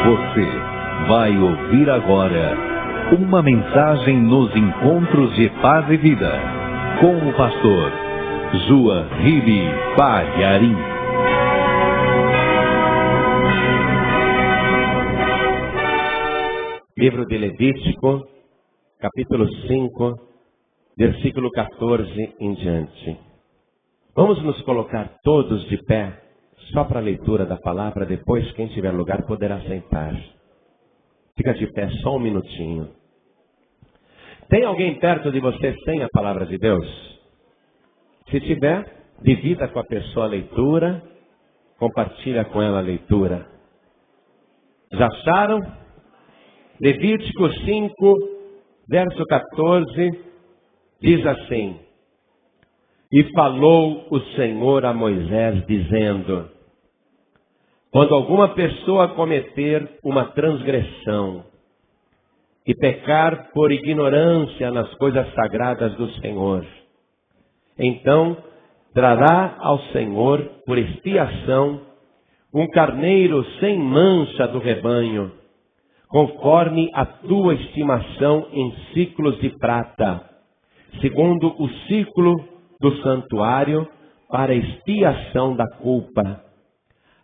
Você vai ouvir agora uma mensagem nos encontros de paz e vida com o pastor João Ribe Palharim. Livro de Levítico, capítulo 5, versículo 14 em diante. Vamos nos colocar todos de pé, só para a leitura da palavra. Depois, quem tiver lugar poderá sentar. Fica de pé só um minutinho. Tem alguém perto de você sem a palavra de Deus? Se tiver, divida com a pessoa a leitura, compartilha com ela a leitura. Já acharam? Levítico 5, verso 14, diz assim: E falou o Senhor a Moisés, dizendo: Quando alguma pessoa cometer uma transgressão e pecar por ignorância nas coisas sagradas do Senhor, então trará ao Senhor por expiação um carneiro sem mancha do rebanho, conforme a tua estimação em ciclos de prata, segundo o ciclo do santuário, para expiação da culpa.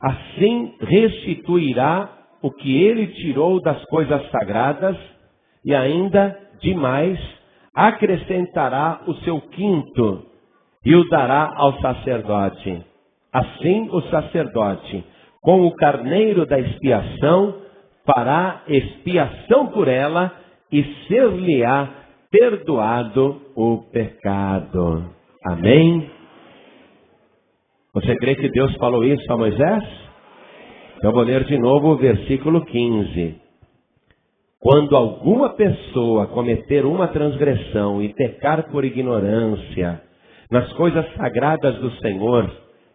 Assim restituirá o que ele tirou das coisas sagradas, e ainda demais acrescentará o seu quinto, e o dará ao sacerdote. Assim o sacerdote, com o carneiro da expiação, fará expiação por ela, e ser-lhe-á perdoado o pecado. Amém? Você crê que Deus falou isso a Moisés? Eu vou ler de novo o versículo 15. Quando alguma pessoa cometer uma transgressão e pecar por ignorância nas coisas sagradas do Senhor,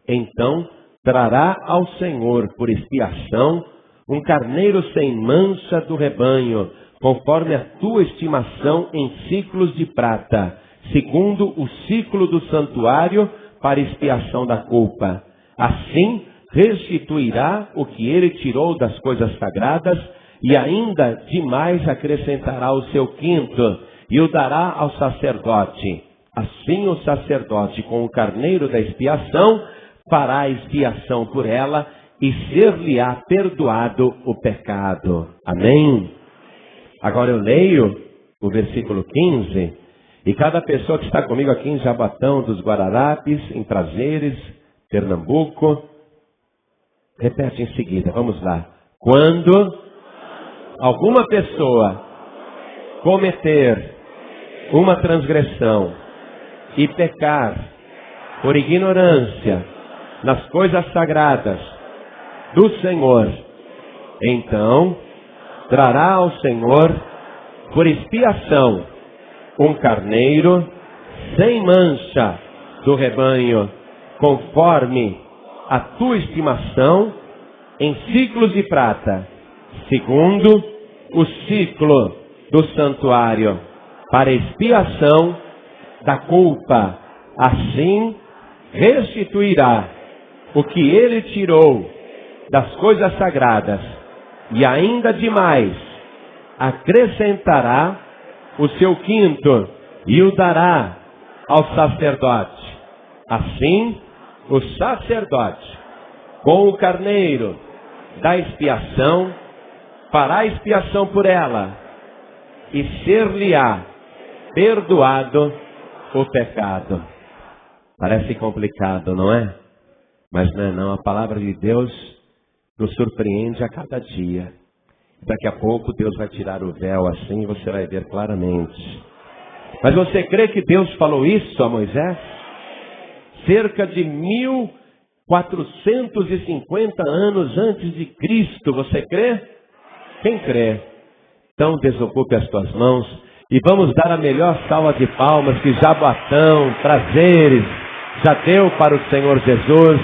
então trará ao Senhor por expiação um carneiro sem mancha do rebanho, conforme a tua estimação em ciclos de prata, segundo o ciclo do santuário, para expiação da culpa. Assim restituirá o que ele tirou das coisas sagradas, e ainda demais acrescentará o seu quinto, e o dará ao sacerdote. Assim o sacerdote, com o carneiro da expiação, fará a expiação por ela, e ser-lhe-á perdoado o pecado. Amém? Agora eu leio o versículo 15, e cada pessoa que está comigo aqui em Jaboatão dos Guararapes, em Prazeres, Pernambuco, repete em seguida, vamos lá. Quando alguma pessoa cometer uma transgressão e pecar por ignorância nas coisas sagradas do Senhor, então trará ao Senhor por expiação um carneiro sem mancha do rebanho, conforme a tua estimação em ciclos de prata, segundo o ciclo do santuário, para expiação da culpa. Assim restituirá o que ele tirou das coisas sagradas, e ainda demais acrescentará o seu quinto, e o dará ao sacerdote. Assim o sacerdote, com o carneiro da expiação, fará expiação por ela, e ser-lhe-á perdoado o pecado. Parece complicado, não é? Mas não é não. A palavra de Deus nos surpreende a cada dia. Daqui a pouco Deus vai tirar o véu assim e você vai ver claramente. Mas você crê que Deus falou isso a Moisés? Cerca de 1450 anos antes de Cristo, você crê? Quem crê? Então desocupe as tuas mãos e vamos dar a melhor salva de palmas que Jaboatão, Prazeres, já deu para o Senhor Jesus.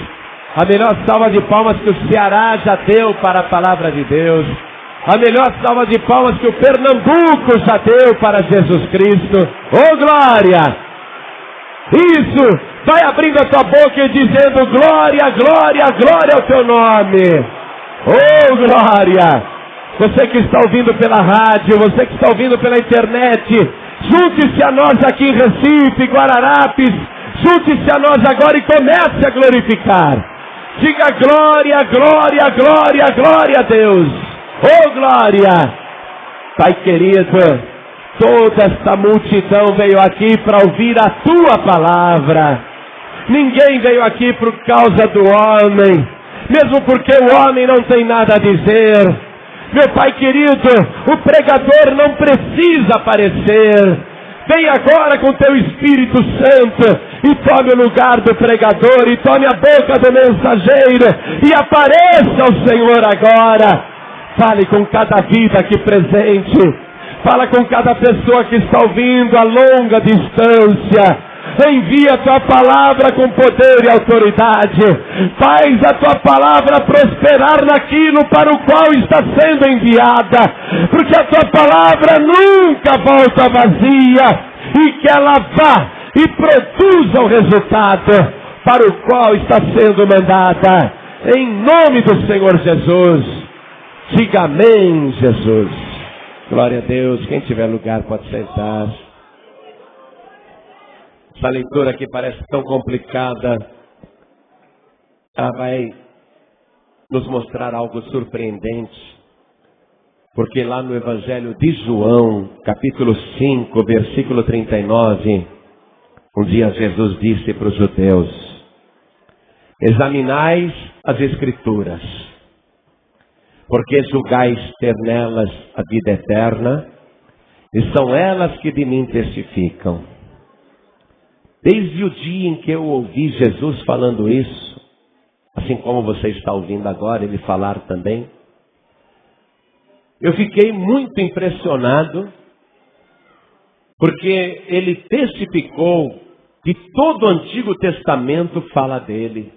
A melhor salva de palmas que o Ceará já deu para a palavra de Deus. A melhor salva de palmas que o Pernambuco já deu para Jesus Cristo. Oh, glória! Isso! Vai abrindo a tua boca e dizendo glória, glória, glória ao teu nome. Oh, glória! Você que está ouvindo pela rádio, você que está ouvindo pela internet, junte-se a nós aqui em Recife, Guararapes, junte-se a nós agora e comece a glorificar. Diga glória, glória, glória, glória a Deus. Oh glória! Pai querido, toda esta multidão veio aqui para ouvir a Tua palavra. Ninguém veio aqui por causa do homem, mesmo porque o homem não tem nada a dizer. Meu Pai querido, o pregador não precisa aparecer. Vem agora com Teu Espírito Santo e tome o lugar do pregador e tome a boca do mensageiro e apareça o Senhor agora. Fale com cada vida aqui presente. Fala com cada pessoa que está ouvindo a longa distância. Envia a Tua palavra com poder e autoridade. Faz a Tua palavra prosperar naquilo para o qual está sendo enviada. Porque a Tua palavra nunca volta vazia. E que ela vá e produza o resultado para o qual está sendo mandada. Em nome do Senhor Jesus. Diga amém, Jesus. Glória a Deus. Quem tiver lugar pode sentar. Essa leitura aqui parece tão complicada. Ela vai nos mostrar algo surpreendente. Porque lá no Evangelho de João, capítulo 5, versículo 39, um dia Jesus disse para os judeus: examinais as Escrituras, porque julgais ter nelas a vida eterna, e são elas que de mim testificam. Desde o dia em que eu ouvi Jesus falando isso, assim como você está ouvindo agora ele falar também, eu fiquei muito impressionado, porque ele testificou que todo o Antigo Testamento fala dele.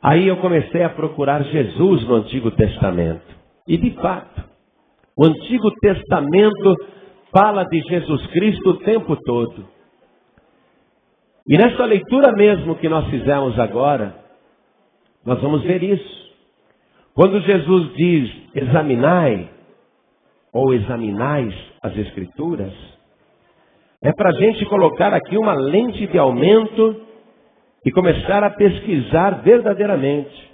Aí eu comecei a procurar Jesus no Antigo Testamento. E de fato, o Antigo Testamento fala de Jesus Cristo o tempo todo. E nessa leitura mesmo que nós fizemos agora, nós vamos ver isso. Quando Jesus diz, examinai, ou examinais as Escrituras, é para a gente colocar aqui uma lente de aumento e começar a pesquisar verdadeiramente.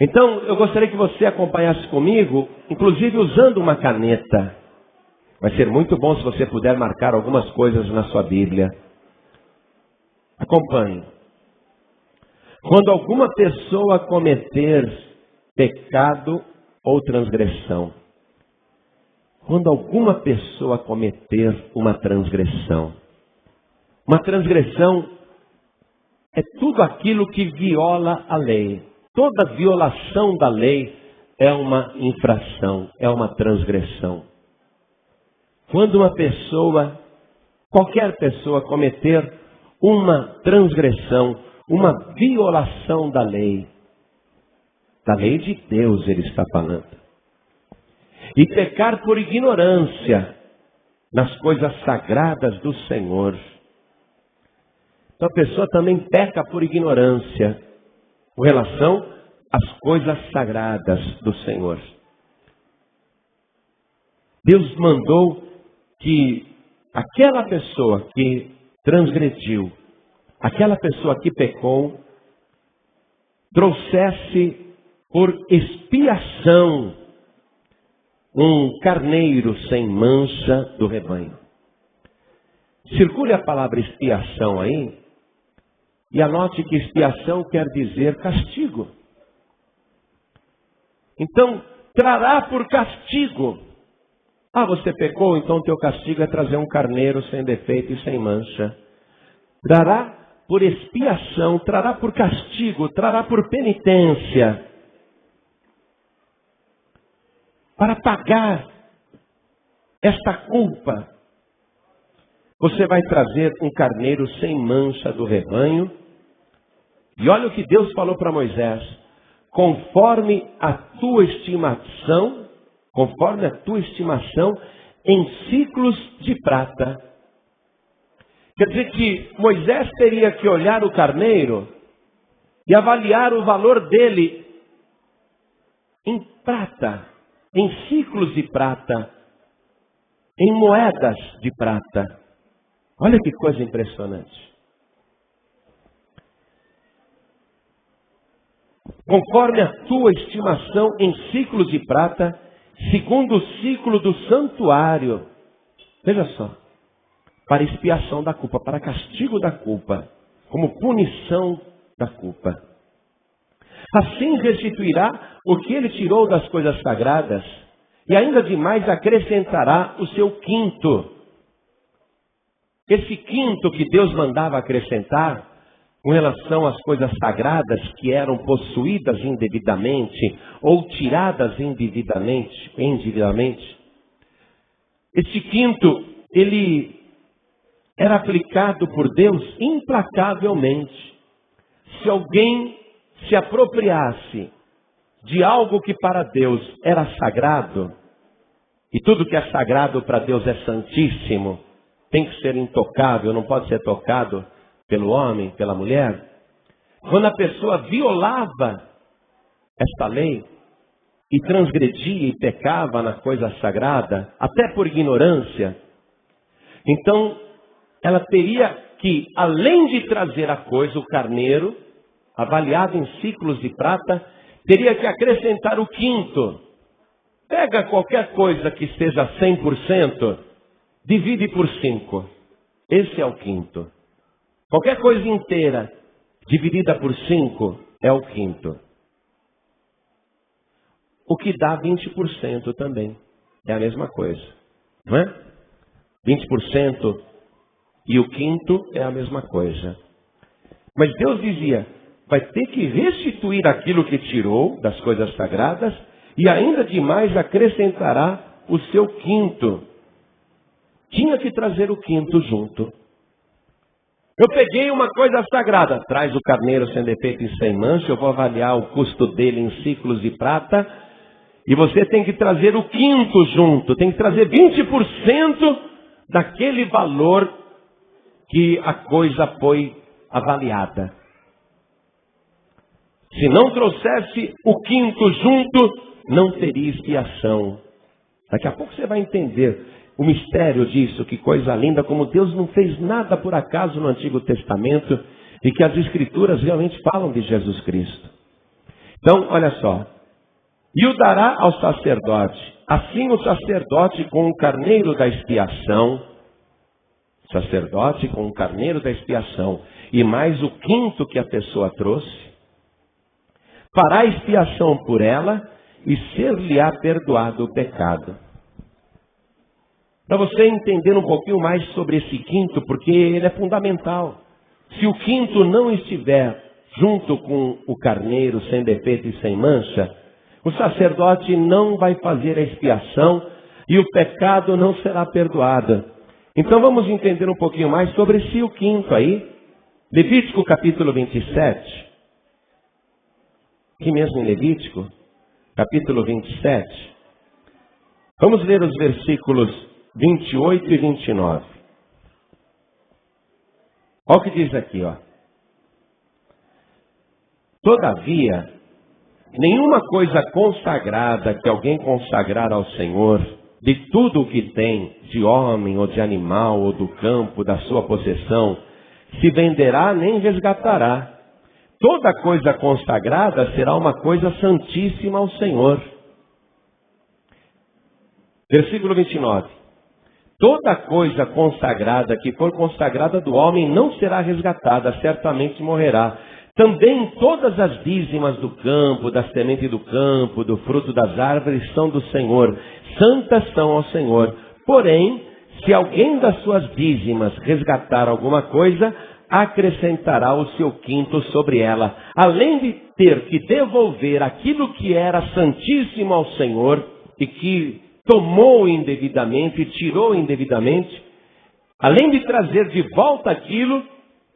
Então, eu gostaria que você acompanhasse comigo, inclusive usando uma caneta. Vai ser muito bom se você puder marcar algumas coisas na sua Bíblia. Acompanhe. Quando alguma pessoa cometer pecado ou transgressão, quando alguma pessoa cometer uma transgressão é tudo aquilo que viola a lei. Toda violação da lei é uma infração, é uma transgressão. Quando uma pessoa, qualquer pessoa cometer uma transgressão, uma violação da lei de Deus ele está falando. E pecar por ignorância nas coisas sagradas do Senhor. Então a pessoa também peca por ignorância com relação às coisas sagradas do Senhor. Deus mandou que aquela pessoa que transgrediu, aquela pessoa que pecou, trouxesse por expiação um carneiro sem mancha do rebanho. Circule a palavra expiação aí, e anote que expiação quer dizer castigo. Então, trará por castigo. Ah, você pecou, então o teu castigo é trazer um carneiro sem defeito e sem mancha. Trará por expiação, trará por castigo, trará por penitência. Para pagar esta culpa, você vai trazer um carneiro sem mancha do rebanho. E olha o que Deus falou para Moisés. Conforme a tua estimação, em ciclos de prata. Quer dizer que Moisés teria que olhar o carneiro e avaliar o valor dele em prata, em ciclos de prata, em moedas de prata. Olha que coisa impressionante. Conforme a tua estimação em ciclos de prata, segundo o ciclo do santuário. Veja só. Para expiação da culpa, para castigo da culpa, como punição da culpa. Assim restituirá o que ele tirou das coisas sagradas, e ainda demais acrescentará o seu quinto. Esse quinto que Deus mandava acrescentar, com relação às coisas sagradas que eram possuídas indevidamente, ou tiradas indevidamente, esse quinto, ele era aplicado por Deus implacavelmente. Se alguém se apropriasse de algo que para Deus era sagrado, e tudo que é sagrado para Deus é santíssimo, tem que ser intocável, não pode ser tocado pelo homem, pela mulher. Quando a pessoa violava esta lei, e transgredia e pecava na coisa sagrada, até por ignorância, então ela teria que, além de trazer a coisa, o carneiro, avaliado em ciclos de prata, teria que acrescentar o quinto. Pega qualquer coisa que seja 100%, divide por 5. Esse é o quinto. Qualquer coisa inteira, dividida por 5, é o quinto. O que dá 20% também. É a mesma coisa. Não é? 20% e o quinto é a mesma coisa. Mas Deus dizia, vai ter que restituir aquilo que tirou das coisas sagradas e ainda demais acrescentará o seu quinto. Tinha que trazer o quinto junto. Eu peguei uma coisa sagrada, traz o carneiro sem defeito e sem mancha, eu vou avaliar o custo dele em ciclos de prata, e você tem que trazer o quinto junto, tem que trazer 20% daquele valor que a coisa foi avaliada. Se não trouxesse o quinto junto, não teria expiação. Daqui a pouco você vai entender o mistério disso, que coisa linda, como Deus não fez nada por acaso no Antigo Testamento e que as Escrituras realmente falam de Jesus Cristo. Então, olha só. E o dará ao sacerdote. Assim o sacerdote com o carneiro da expiação, e mais o quinto que a pessoa trouxe, fará expiação por ela e ser-lhe-á perdoado o pecado. Para você entender um pouquinho mais sobre esse quinto, porque ele é fundamental. Se o quinto não estiver junto com o carneiro sem defeito e sem mancha, o sacerdote não vai fazer a expiação e o pecado não será perdoado. Então vamos entender um pouquinho mais sobre esse o quinto aí. Levítico capítulo 27. Aqui mesmo em Levítico, capítulo 27. Vamos ler os versículos 28 e 29. Olha o que diz aqui, ó. Todavia, nenhuma coisa consagrada que alguém consagrar ao Senhor, de tudo o que tem, de homem ou de animal ou do campo, da sua possessão, se venderá nem resgatará. Toda coisa consagrada será uma coisa santíssima ao Senhor. Versículo 29. Toda coisa consagrada que for consagrada do homem não será resgatada, certamente morrerá. Também todas as dízimas do campo, da semente do campo, do fruto das árvores são do Senhor. Santas são ao Senhor. Porém, se alguém das suas dízimas resgatar alguma coisa, acrescentará o seu quinto sobre ela. Além de ter que devolver aquilo que era santíssimo ao Senhor e que tomou indevidamente, tirou indevidamente, além de trazer de volta aquilo,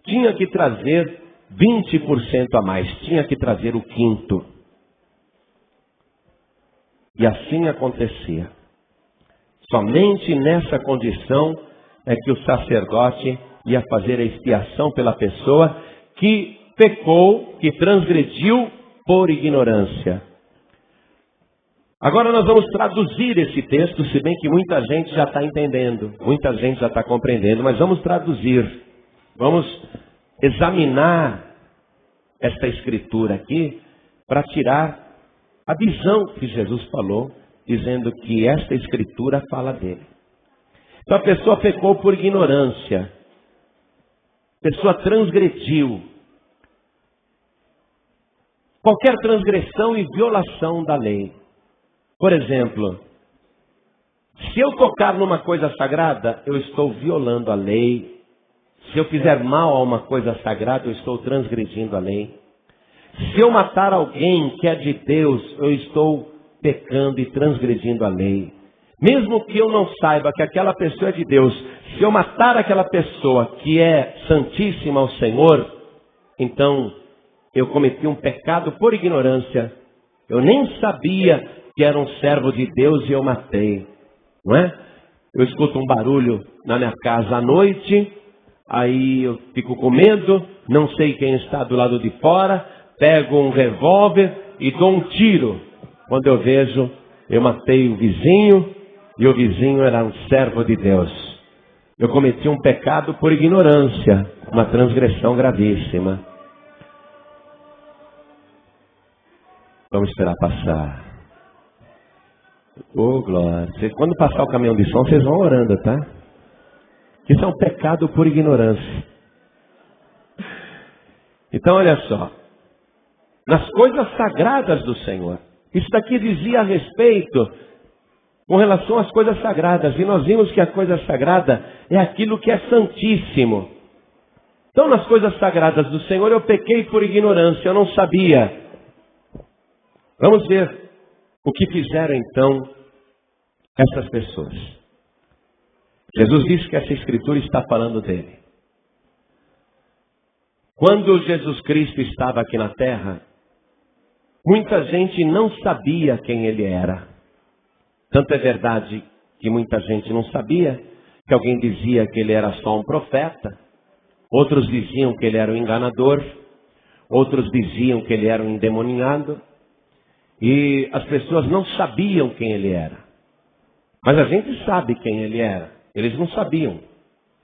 tinha que trazer 20% a mais, tinha que trazer o quinto. E assim acontecia. Somente nessa condição é que o sacerdote ia fazer a expiação pela pessoa que pecou, que transgrediu por ignorância. Agora nós vamos traduzir esse texto, se bem que muita gente já está entendendo, muita gente já está compreendendo, mas vamos traduzir. Vamos examinar esta escritura aqui para tirar a visão que Jesus falou, dizendo que esta escritura fala dele. Então a pessoa pecou por ignorância, a pessoa transgrediu. Qualquer transgressão e violação da lei. Por exemplo, se eu tocar numa coisa sagrada, eu estou violando a lei. Se eu fizer mal a uma coisa sagrada, eu estou transgredindo a lei. Se eu matar alguém que é de Deus, eu estou pecando e transgredindo a lei. Mesmo que eu não saiba que aquela pessoa é de Deus, se eu matar aquela pessoa que é santíssima ao Senhor, então eu cometi um pecado por ignorância. Eu nem sabia que era um servo de Deus e eu matei. Não é? Eu escuto um barulho na minha casa à noite, aí eu fico com medo, não sei quem está do lado de fora, pego um revólver e dou um tiro. Quando eu vejo, eu matei o vizinho e o vizinho era um servo de Deus. Eu cometi um pecado por ignorância, uma transgressão gravíssima. Vamos esperar passar. Oh, glória. Quando passar o caminhão de som, vocês vão orando, tá? Isso é um pecado por ignorância. Então, olha só. Nas coisas sagradas do Senhor. Isso daqui dizia a respeito com relação às coisas sagradas. E nós vimos que a coisa sagrada é aquilo que é santíssimo. Então, nas coisas sagradas do Senhor, eu pequei por ignorância. Eu não sabia. Vamos ver o que fizeram então essas pessoas. Jesus disse que essa escritura está falando dele. Quando Jesus Cristo estava aqui na terra, muita gente não sabia quem ele era. Tanto é verdade que muita gente não sabia, que alguém dizia que ele era só um profeta, outros diziam que ele era um enganador, outros diziam que ele era um endemoniado. E as pessoas não sabiam quem ele era. Mas a gente sabe quem ele era. Eles não sabiam.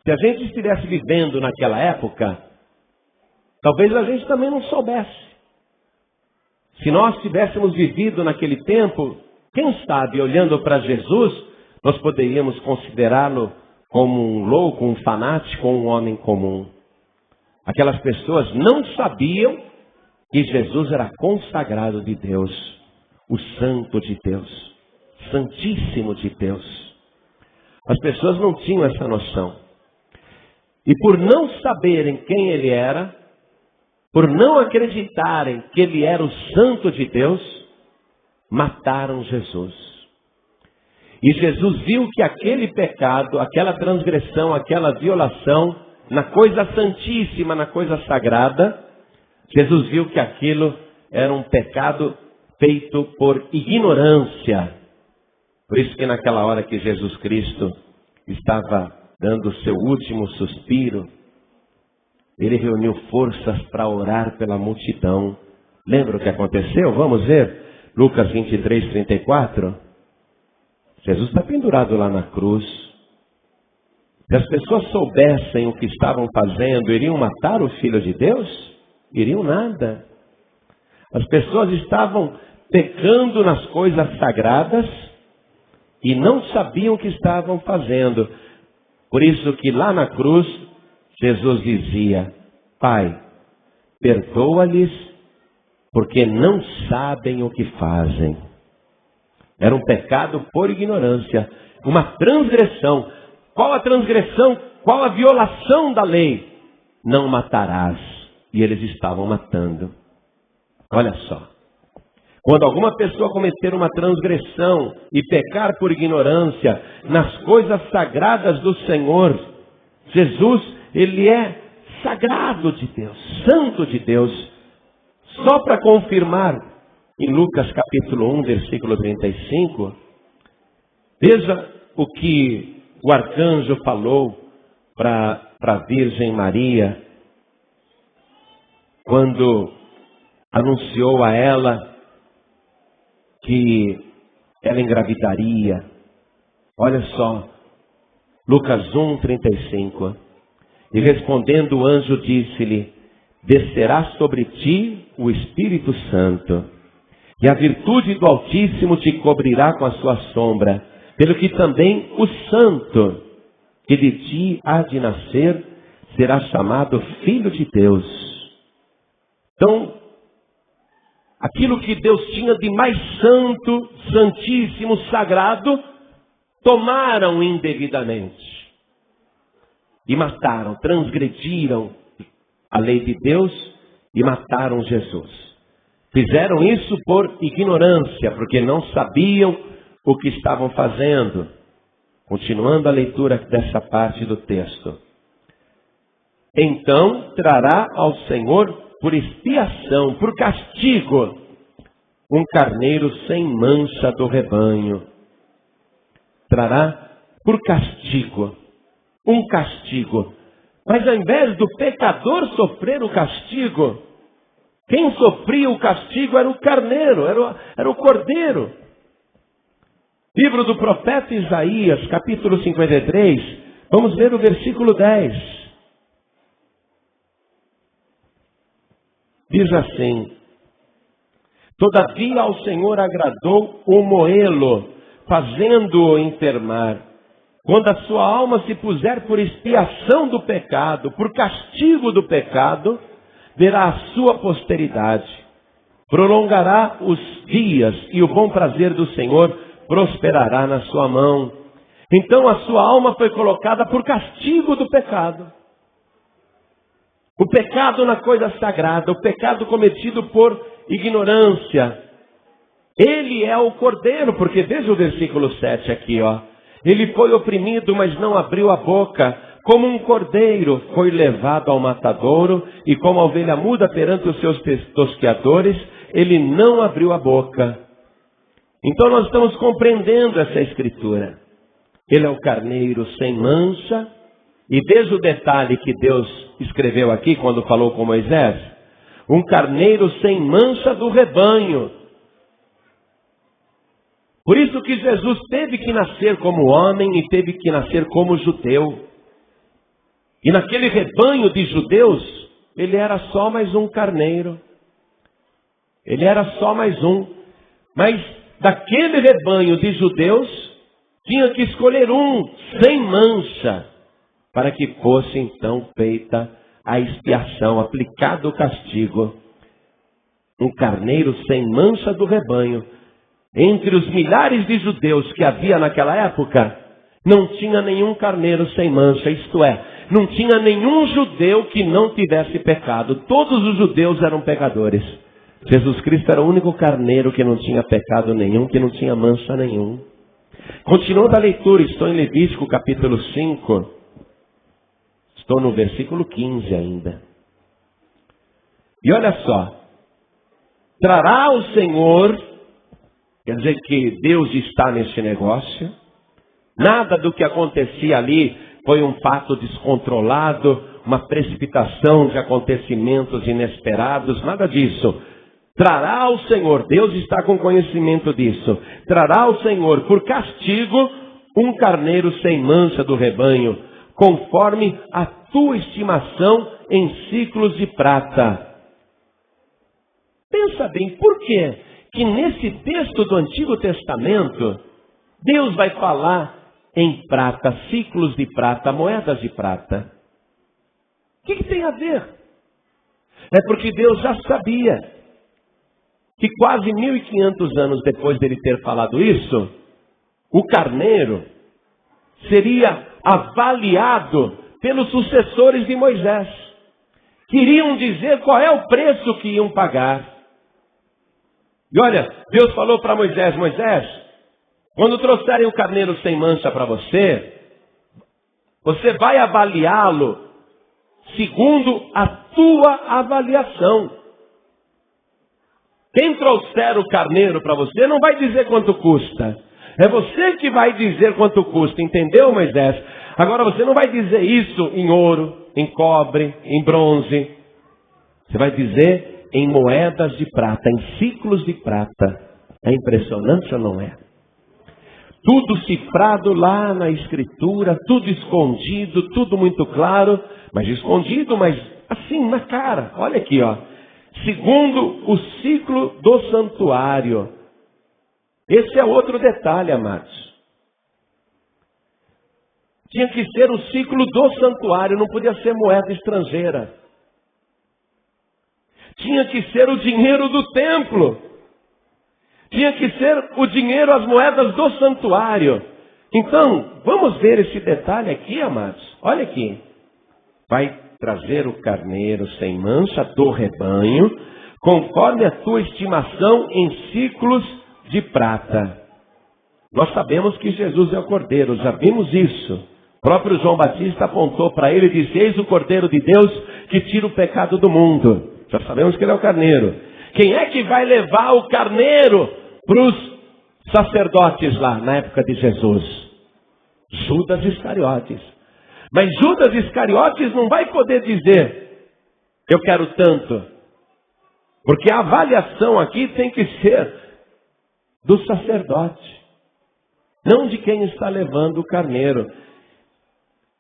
Se a gente estivesse vivendo naquela época, talvez a gente também não soubesse. Se nós tivéssemos vivido naquele tempo, quem sabe, olhando para Jesus, nós poderíamos considerá-lo como um louco, um fanático, um homem comum. Aquelas pessoas não sabiam que Jesus era consagrado de Deus. O santo de Deus, santíssimo de Deus. As pessoas não tinham essa noção. E por não saberem quem ele era, por não acreditarem que ele era o santo de Deus, mataram Jesus. E Jesus viu que aquele pecado, aquela transgressão, aquela violação, na coisa santíssima, na coisa sagrada, Jesus viu que aquilo era um pecado feito por ignorância. Por isso que naquela hora que Jesus Cristo estava dando o seu último suspiro, ele reuniu forças para orar pela multidão. Lembra o que aconteceu? Vamos ver. Lucas 23, 34. Jesus está pendurado lá na cruz. Se as pessoas soubessem o que estavam fazendo, iriam matar o Filho de Deus? Iriam nada. As pessoas estavam pecando nas coisas sagradas e não sabiam o que estavam fazendo. Por isso que lá na cruz, Jesus dizia: Pai, perdoa-lhes, porque não sabem o que fazem. Era um pecado por ignorância, uma transgressão. Qual a transgressão? Qual a violação da lei? Não matarás. E eles estavam matando. Olha só. Quando alguma pessoa cometer uma transgressão e pecar por ignorância nas coisas sagradas do Senhor, Jesus, ele é sagrado de Deus, santo de Deus. Só para confirmar, em Lucas capítulo 1, versículo 35, veja o que o arcanjo falou para a Virgem Maria, quando anunciou a ela que ela engravidaria. Olha só, Lucas 1:35. E respondendo o anjo disse-lhe: descerá sobre ti o Espírito Santo, e a virtude do Altíssimo te cobrirá com a sua sombra, pelo que também o santo que de ti há de nascer será chamado Filho de Deus. Então, aquilo que Deus tinha de mais santo, santíssimo, sagrado, tomaram indevidamente. E mataram, transgrediram a lei de Deus e mataram Jesus. Fizeram isso por ignorância, porque não sabiam o que estavam fazendo. Continuando a leitura dessa parte do texto. Então trará ao Senhor por expiação, por castigo, um carneiro sem mancha do rebanho. Trará por castigo, um castigo. Mas ao invés do pecador sofrer o castigo, quem sofria o castigo era o carneiro, era o cordeiro. Livro do profeta Isaías, capítulo 53, vamos ver o versículo 10. Diz assim: todavia ao Senhor agradou o moê-lo, fazendo-o enfermar. Quando a sua alma se puser por expiação do pecado, por castigo do pecado, verá a sua posteridade. Prolongará os dias e o bom prazer do Senhor prosperará na sua mão. Então a sua alma foi colocada por castigo do pecado. O pecado na coisa sagrada, o pecado cometido por ignorância. Ele é o cordeiro, porque veja o versículo 7 aqui, ó. Ele foi oprimido, mas não abriu a boca. Como um cordeiro foi levado ao matadouro, e como a ovelha muda perante os seus tosqueadores, ele não abriu a boca. Então nós estamos compreendendo essa escritura. Ele é o carneiro sem mancha, e desde o detalhe que Deus escreveu aqui, quando falou com Moisés, um carneiro sem mancha do rebanho. Por isso que Jesus teve que nascer como homem e teve que nascer como judeu. E naquele rebanho de judeus, ele era só mais um carneiro. Ele era só mais um. Mas daquele rebanho de judeus, tinha que escolher um sem mancha, para que fosse então feita a expiação, aplicado o castigo. Um carneiro sem mancha do rebanho. Entre os milhares de judeus que havia naquela época, não tinha nenhum carneiro sem mancha, isto é, não tinha nenhum judeu que não tivesse pecado. Todos os judeus eram pecadores. Jesus Cristo era o único carneiro que não tinha pecado nenhum, que não tinha mancha nenhum. Continuando a leitura, estou em Levítico capítulo 5, estou no versículo 15 ainda. E olha só, trará o Senhor, quer dizer que Deus está nesse negócio. Nada do que acontecia ali foi um fato descontrolado, uma precipitação de acontecimentos inesperados, nada disso. Trará o Senhor, Deus está com conhecimento disso, trará o Senhor por castigo um carneiro sem mancha do rebanho, conforme a tua estimação em ciclos de prata. Pensa bem, por quê? Que nesse texto do Antigo Testamento, Deus vai falar em prata, ciclos de prata, moedas de prata. O que tem a ver? É porque Deus já sabia que quase 1500 anos depois dele ter falado isso, o carneiro seria avaliado pelos sucessores de Moisés. Queriam dizer qual é o preço que iam pagar. E olha, Deus falou para Moisés: Moisés, quando trouxerem o carneiro sem mancha para você, você vai avaliá-lo segundo a tua avaliação. Quem trouxer o carneiro para você não vai dizer quanto custa. É você que vai dizer quanto custa, entendeu, Moisés? Agora você não vai dizer isso em ouro, em cobre, em bronze. Você vai dizer em moedas de prata, em ciclos de prata. É impressionante ou não é? Tudo cifrado lá na Escritura, tudo escondido, tudo muito claro, mas escondido, mas assim, na cara. Olha aqui, ó. Segundo o ciclo do santuário. Esse é outro detalhe, amados. Tinha que ser o ciclo do santuário, não podia ser moeda estrangeira. Tinha que ser o dinheiro do templo. Tinha que ser o dinheiro, as moedas do santuário. Então, vamos ver esse detalhe aqui, amados. Olha aqui. Vai trazer o carneiro sem mancha do rebanho, conforme a tua estimação em ciclos de prata. Nós sabemos que Jesus é o Cordeiro, já vimos isso. O próprio João Batista apontou para ele e disse: eis o Cordeiro de Deus que tira o pecado do mundo. Já sabemos que ele é o carneiro. Quem é que vai levar o carneiro para os sacerdotes lá na época de Jesus? Judas Iscariotes. Mas Judas Iscariotes não vai poder dizer: eu quero tanto. Porque a avaliação aqui tem que ser do sacerdote, não de quem está levando o carneiro.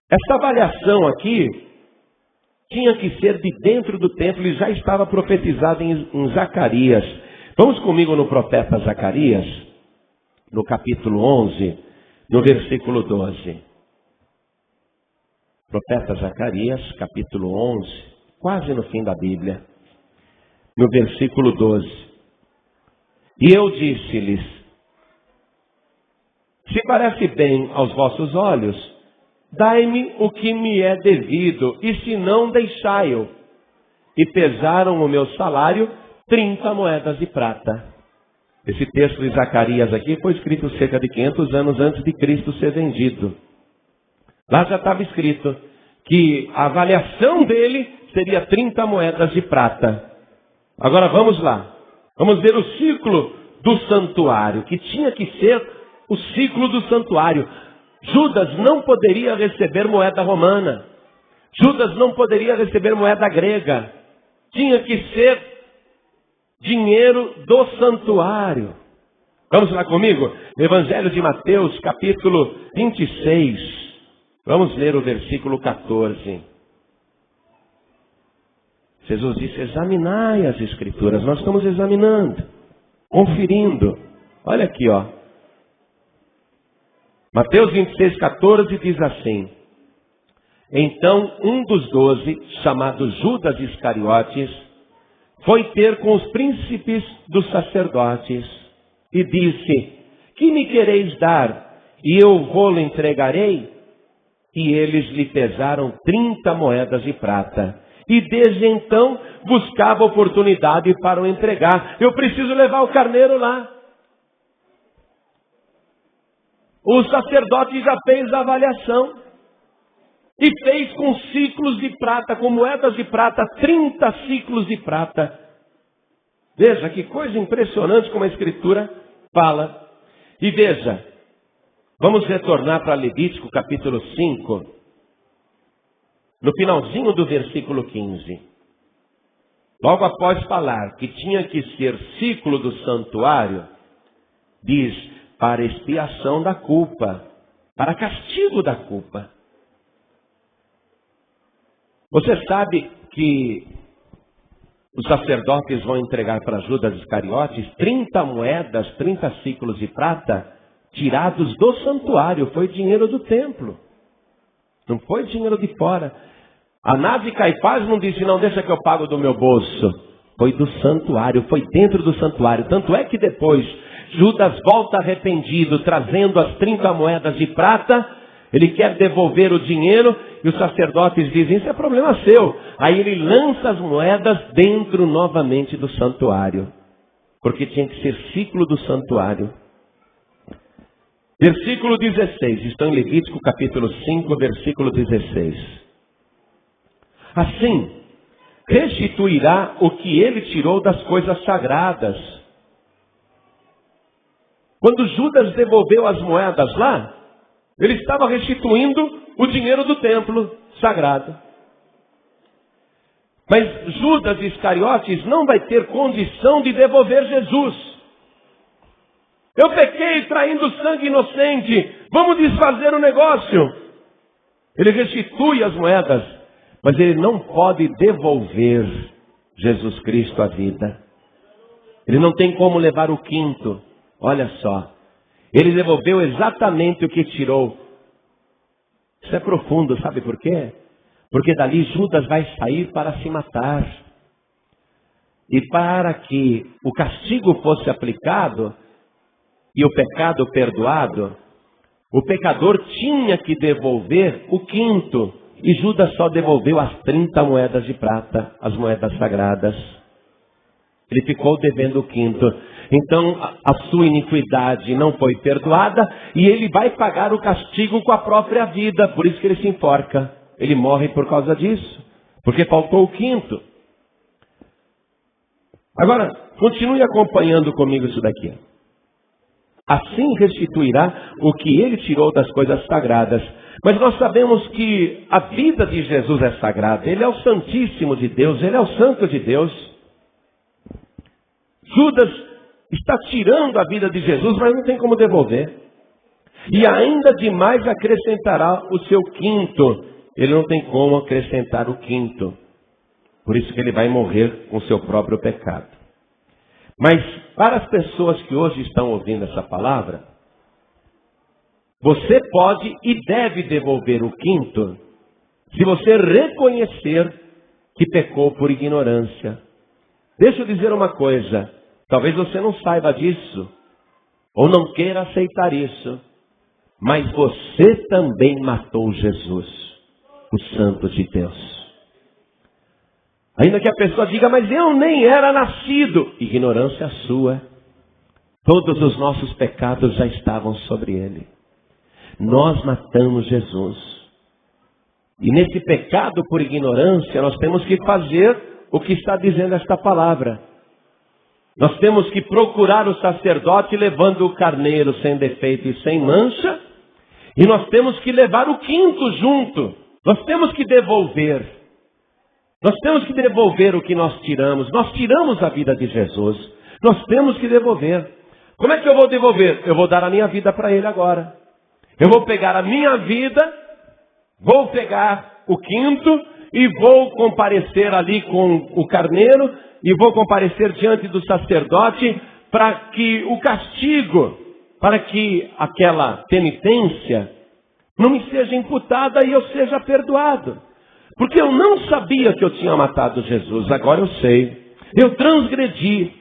Essa avaliação aqui tinha que ser de dentro do templo e já estava profetizada em Zacarias. Vamos comigo no profeta Zacarias, no capítulo 11, no versículo 12. Profeta Zacarias, capítulo 11, quase no fim da Bíblia, no versículo 12. E eu disse-lhes: se parece bem aos vossos olhos, dai-me o que me é devido, e se não, deixai-o. E pesaram o meu salário 30 moedas de prata. Esse texto de Zacarias aqui foi escrito cerca de 500 anos antes de Cristo ser vendido. Lá já estava escrito que a avaliação dele seria 30 moedas de prata. Agora vamos lá. Vamos ver o ciclo do santuário, que tinha que ser o ciclo do santuário. Judas não poderia receber moeda romana. Judas não poderia receber moeda grega. Tinha que ser dinheiro do santuário. Vamos lá comigo? Evangelho de Mateus, capítulo 26. Vamos ler o versículo 14. Jesus disse: examinai as Escrituras. Nós estamos examinando, conferindo. Olha aqui, ó. Mateus 26, 14 diz assim: então um dos 12, chamado Judas Iscariotes, foi ter com os príncipes dos sacerdotes e disse: que me quereis dar? E eu vou-lo entregarei? E eles lhe pesaram 30 moedas de prata. E desde então buscava oportunidade para o entregar. Eu preciso levar o carneiro lá. O sacerdote já fez a avaliação. E fez com ciclos de prata, com moedas de prata, 30 ciclos de prata. Veja que coisa impressionante como a Escritura fala. E veja, vamos retornar para Levítico capítulo 5, no finalzinho do versículo 15. Logo após falar que tinha que ser ciclo do santuário, diz: para expiação da culpa, para castigo da culpa. Você sabe que os sacerdotes vão entregar para Judas Iscariotes 30 moedas, 30 ciclos de prata, tirados do santuário. Foi dinheiro do templo. Não foi dinheiro de fora. Anás e Caifás não disse: não, deixa que eu pago do meu bolso. Foi do santuário, foi dentro do santuário. Tanto é que depois Judas volta arrependido, trazendo as 30 moedas de prata. Ele quer devolver o dinheiro e os sacerdotes dizem: isso é problema seu. Aí ele lança as moedas dentro novamente do santuário, porque tinha que ser ciclo do santuário. Versículo 16, está em Levítico capítulo 5, versículo 16. Assim, restituirá o que ele tirou das coisas sagradas. Quando Judas devolveu as moedas lá, ele estava restituindo o dinheiro do templo sagrado. Mas Judas Iscariotes não vai ter condição de devolver Jesus. Eu pequei traindo sangue inocente. Vamos desfazer o negócio. Ele restitui as moedas, mas ele não pode devolver Jesus Cristo à vida. Ele não tem como levar o quinto. Olha só. Ele devolveu exatamente o que tirou. Isso é profundo, sabe por quê? Porque dali Judas vai sair para se matar. E para que o castigo fosse aplicado e o pecado perdoado, o pecador tinha que devolver o quinto. E Judas só devolveu as 30 moedas de prata, as moedas sagradas. Ele ficou devendo o quinto. Então a sua iniquidade não foi perdoada e ele vai pagar o castigo com a própria vida. Por isso que ele se enforca. Ele morre por causa disso, porque faltou o quinto. Agora, continue acompanhando comigo isso daqui. Assim restituirá o que ele tirou das coisas sagradas. Mas nós sabemos que a vida de Jesus é sagrada. Ele é o Santíssimo de Deus, ele é o Santo de Deus. Judas está tirando a vida de Jesus, mas não tem como devolver. E ainda demais acrescentará o seu quinto. Ele não tem como acrescentar o quinto. Por isso que ele vai morrer com o seu próprio pecado. Mas para as pessoas que hoje estão ouvindo essa palavra, você pode e deve devolver o quinto se você reconhecer que pecou por ignorância. Deixa eu dizer uma coisa. Talvez você não saiba disso, ou não queira aceitar isso, mas você também matou Jesus, o Santo de Deus. Ainda que a pessoa diga, mas eu nem era nascido. Ignorância sua. Todos os nossos pecados já estavam sobre ele. Nós matamos Jesus. E nesse pecado por ignorância, nós temos que fazer o que está dizendo esta palavra. Nós temos que procurar o sacerdote levando o carneiro sem defeito e sem mancha. E nós temos que levar o quinto junto. Nós temos que devolver. Nós temos que devolver o que nós tiramos. Nós tiramos a vida de Jesus. Nós temos que devolver. Como é que eu vou devolver? Eu vou dar a minha vida para ele agora. Eu vou pegar a minha vida, vou pegar o quinto e vou comparecer ali com o carneiro e vou comparecer diante do sacerdote para que o castigo, para que aquela penitência não me seja imputada e eu seja perdoado. Porque eu não sabia que eu tinha matado Jesus, agora eu sei. Eu transgredi,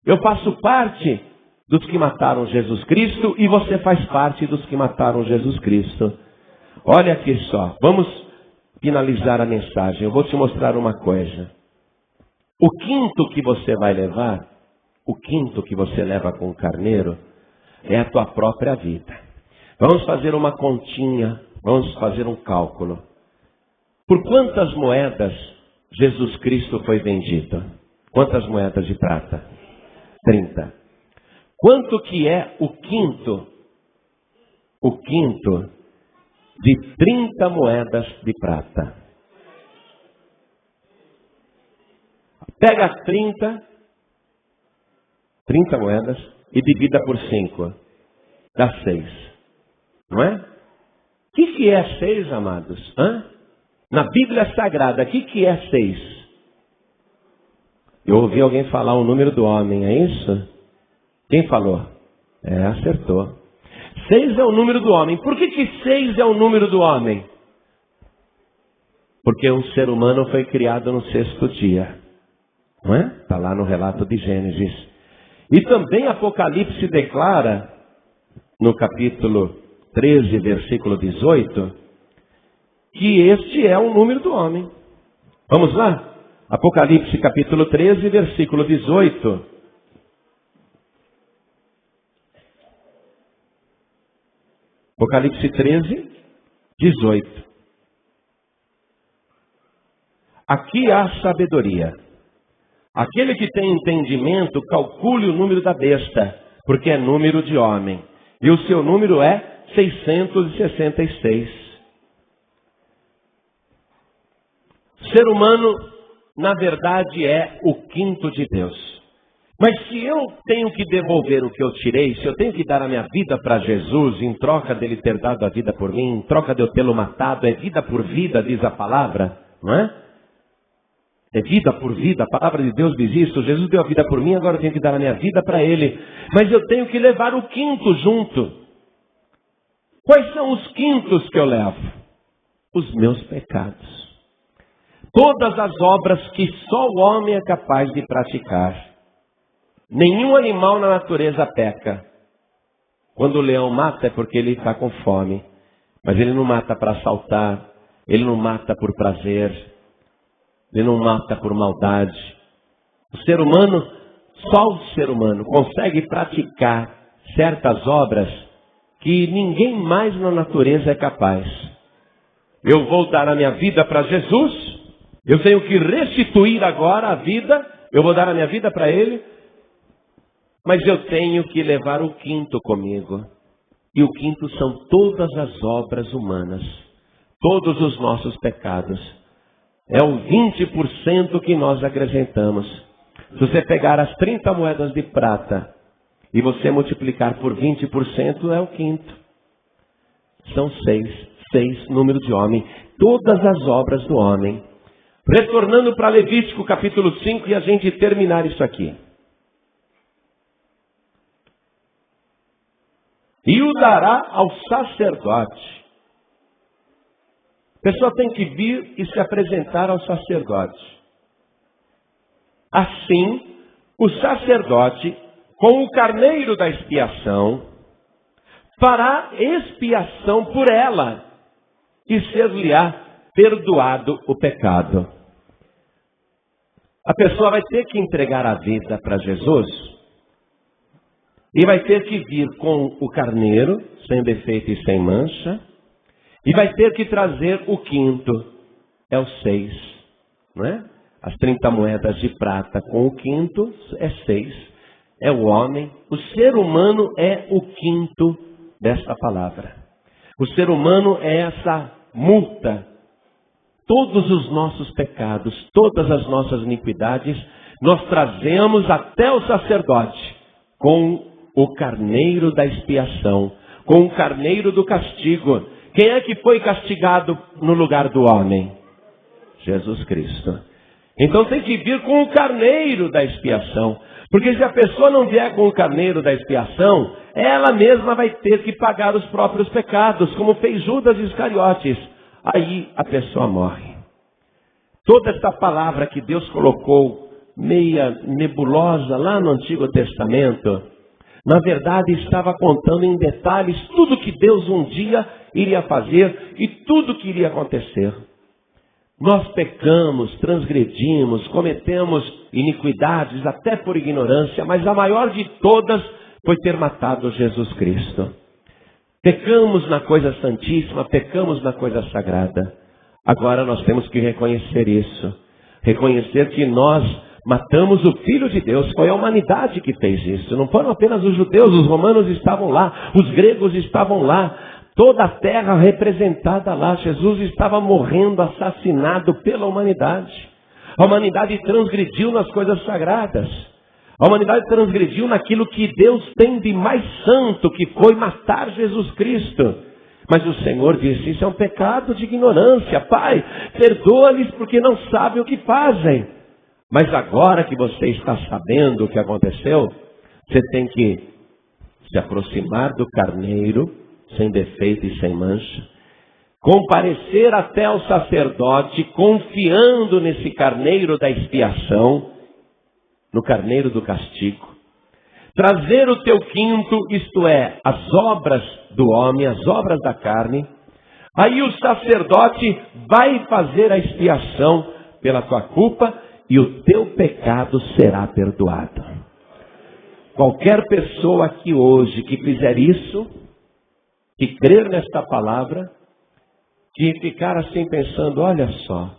eu faço parte dos que mataram Jesus Cristo e você faz parte dos que mataram Jesus Cristo. Olha aqui só, vamos finalizar a mensagem. Eu vou te mostrar uma coisa. O quinto que você vai levar, o quinto que você leva com o carneiro, é a tua própria vida. Vamos fazer uma continha, vamos fazer um cálculo. Por quantas moedas Jesus Cristo foi vendido? Quantas moedas de prata? 30. Quanto que é o quinto? O quinto de 30 moedas de prata. Pega 30 moedas e divida por 5. Dá 6. Não é? O que é 6, amados? Na Bíblia Sagrada, o que é 6? Eu ouvi alguém falar o número do homem, é isso? Quem falou? Acertou. 6 é o número do homem. Por que 6 é o número do homem? Porque o ser humano foi criado no 6º dia. Não é? Está lá no relato de Gênesis. E também Apocalipse declara, no capítulo 13, versículo 18, que este é o número do homem. Vamos lá? Apocalipse capítulo 13, versículo 18. Apocalipse 13, 18. Aqui há sabedoria. Aquele que tem entendimento, calcule o número da besta, porque é número de homem. E o seu número é 666. O ser humano, na verdade, é o quinto de Deus. Mas se eu tenho que devolver o que eu tirei, se eu tenho que dar a minha vida para Jesus, em troca dele ter dado a vida por mim, em troca de eu tê-lo matado, é vida por vida, diz a palavra, não é? É vida por vida, a palavra de Deus diz isso. Jesus deu a vida por mim, agora eu tenho que dar a minha vida para ele. Mas eu tenho que levar o quinto junto. Quais são os quintos que eu levo? Os meus pecados. Todas as obras que só o homem é capaz de praticar. Nenhum animal na natureza peca. Quando o leão mata é porque ele está com fome. Mas ele não mata para assaltar. Ele não mata por prazer. Ele não mata por maldade. O ser humano, só o ser humano, consegue praticar certas obras que ninguém mais na natureza é capaz. Eu vou dar a minha vida para Jesus. Eu tenho que restituir agora a vida. Eu vou dar a minha vida para Ele. Mas eu tenho que levar o quinto comigo. E o quinto são todas as obras humanas. Todos os nossos pecados. É o 20% que nós acrescentamos. Se você pegar as 30 moedas de prata e você multiplicar por 20%, é o quinto. São 6 número de homem. Todas as obras do homem. Retornando para Levítico capítulo 5 e a gente terminar isso aqui. E o dará ao sacerdote. A pessoa tem que vir e se apresentar ao sacerdote. Assim, o sacerdote, com o carneiro da expiação, fará expiação por ela e ser-lhe-á perdoado o pecado. A pessoa vai ter que entregar a vida para Jesus. E vai ter que vir com o carneiro, sem defeito e sem mancha. E vai ter que trazer o quinto, é o 6. Não é? As 30 moedas de prata com o quinto é 6. É o homem. O ser humano é o quinto desta palavra. O ser humano é essa multa. Todos os nossos pecados, todas as nossas iniquidades, nós trazemos até o sacerdote com o carneiro da expiação, com o carneiro do castigo. Quem é que foi castigado no lugar do homem? Jesus Cristo. Então tem que vir com o carneiro da expiação. Porque se a pessoa não vier com o carneiro da expiação, ela mesma vai ter que pagar os próprios pecados, como fez Judas Iscariotes. Aí a pessoa morre. Toda essa palavra que Deus colocou meia nebulosa lá no Antigo Testamento, na verdade estava contando em detalhes tudo que Deus um dia iria fazer e tudo que iria acontecer. Nós pecamos, transgredimos, cometemos iniquidades até por ignorância, mas a maior de todas foi ter matado Jesus Cristo. Pecamos na coisa santíssima, pecamos na coisa sagrada. Agora nós temos que reconhecer isso. Reconhecer que nós matamos o Filho de Deus. Foi a humanidade que fez isso. Não foram apenas os judeus, os romanos estavam lá, os gregos estavam lá. Toda a terra representada lá. Jesus estava morrendo, assassinado pela humanidade. A humanidade transgrediu nas coisas sagradas. A humanidade transgrediu naquilo que Deus tem de mais santo, que foi matar Jesus Cristo. Mas o Senhor disse, isso é um pecado de ignorância. Pai, perdoa-lhes porque não sabem o que fazem. Mas agora que você está sabendo o que aconteceu, você tem que se aproximar do carneiro, sem defeito e sem mancha, comparecer até ao sacerdote, confiando nesse carneiro da expiação, no carneiro do castigo, trazer o teu quinto, isto é, as obras do homem, as obras da carne. Aí o sacerdote vai fazer a expiação pela tua culpa e o teu pecado será perdoado. Qualquer pessoa aqui hoje que fizer isso, que crer nesta palavra, que ficar assim pensando, olha só,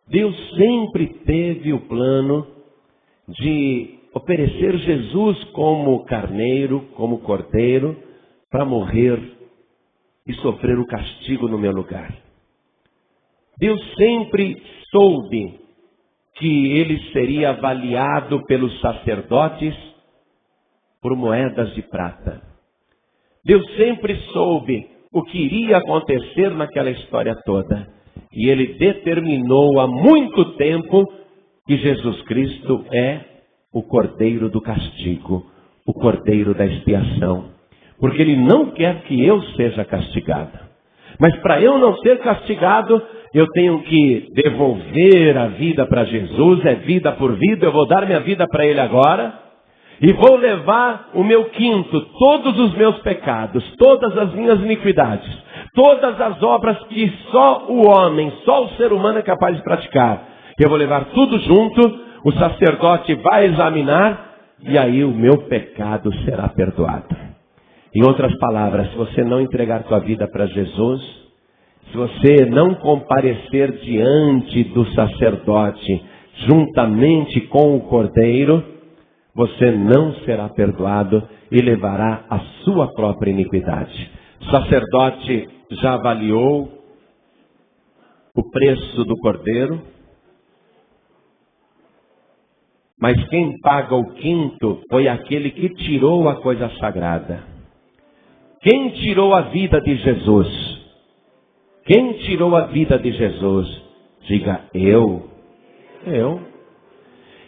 Deus sempre teve o plano de oferecer Jesus como carneiro, como cordeiro, para morrer e sofrer o castigo no meu lugar. Deus sempre soube que ele seria avaliado pelos sacerdotes por moedas de prata. Deus sempre soube o que iria acontecer naquela história toda. E ele determinou há muito tempo que Jesus Cristo é o Cordeiro do castigo, o Cordeiro da expiação. Porque ele não quer que eu seja castigado. Mas para eu não ser castigado, eu tenho que devolver a vida para Jesus, é vida por vida, eu vou dar minha vida para ele agora. E vou levar o meu quinto, todos os meus pecados, todas as minhas iniquidades, todas as obras que só o homem, só o ser humano é capaz de praticar. Eu vou levar tudo junto, o sacerdote vai examinar, e aí o meu pecado será perdoado. Em outras palavras, se você não entregar sua vida para Jesus, se você não comparecer diante do sacerdote, juntamente com o Cordeiro, você não será perdoado e levará a sua própria iniquidade. O sacerdote já avaliou o preço do cordeiro, mas quem paga o quinto foi aquele que tirou a coisa sagrada. Quem tirou a vida de Jesus? Quem tirou a vida de Jesus? Diga, eu.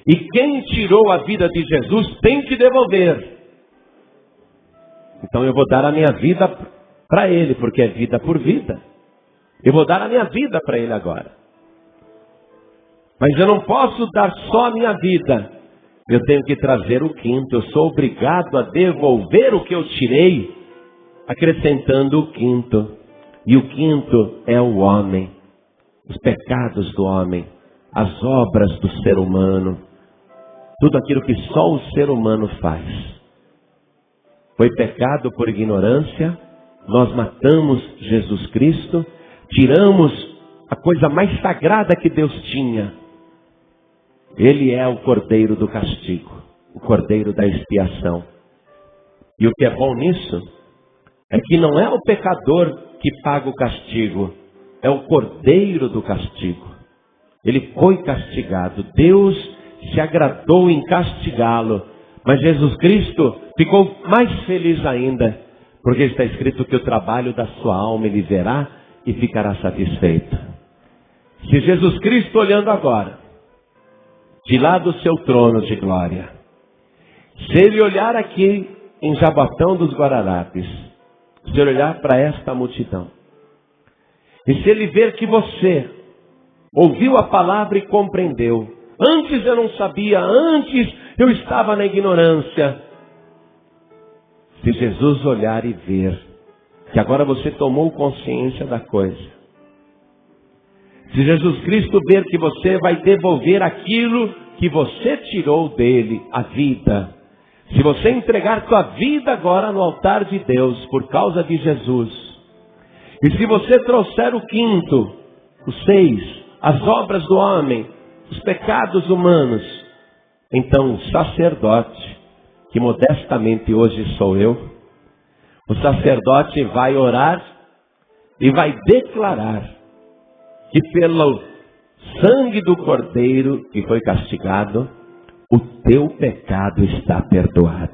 E quem tirou a vida de Jesus tem que devolver. Então eu vou dar a minha vida para ele, porque é vida por vida. Eu vou dar a minha vida para ele agora. Mas eu não posso dar só a minha vida. Eu tenho que trazer o quinto. Eu sou obrigado a devolver o que eu tirei, acrescentando o quinto. E o quinto é o homem. Os pecados do homem. As obras do ser humano. Tudo aquilo que só o ser humano faz. Foi pecado por ignorância. Nós matamos Jesus Cristo. Tiramos a coisa mais sagrada que Deus tinha. Ele é o Cordeiro do castigo. O Cordeiro da expiação. E o que é bom nisso é que não é o pecador que paga o castigo. É o Cordeiro do castigo. Ele foi castigado. Deus se agradou em castigá-lo. Mas Jesus Cristo ficou mais feliz ainda. Porque está escrito que o trabalho da sua alma ele verá e ficará satisfeito. Se Jesus Cristo olhando agora, de lá do seu trono de glória, se ele olhar aqui em Jaboatão dos Guararapes, se ele olhar para esta multidão, e se ele ver que você ouviu a palavra e compreendeu, antes eu não sabia, antes eu estava na ignorância. Se Jesus olhar e ver que agora você tomou consciência da coisa. Se Jesus Cristo ver que você vai devolver aquilo que você tirou dele, a vida. Se você entregar sua vida agora no altar de Deus por causa de Jesus. E se você trouxer o quinto, o 6, as obras do homem, os pecados humanos, então o sacerdote, que modestamente hoje sou eu, o sacerdote vai orar e vai declarar que pelo sangue do Cordeiro que foi castigado, o teu pecado está perdoado.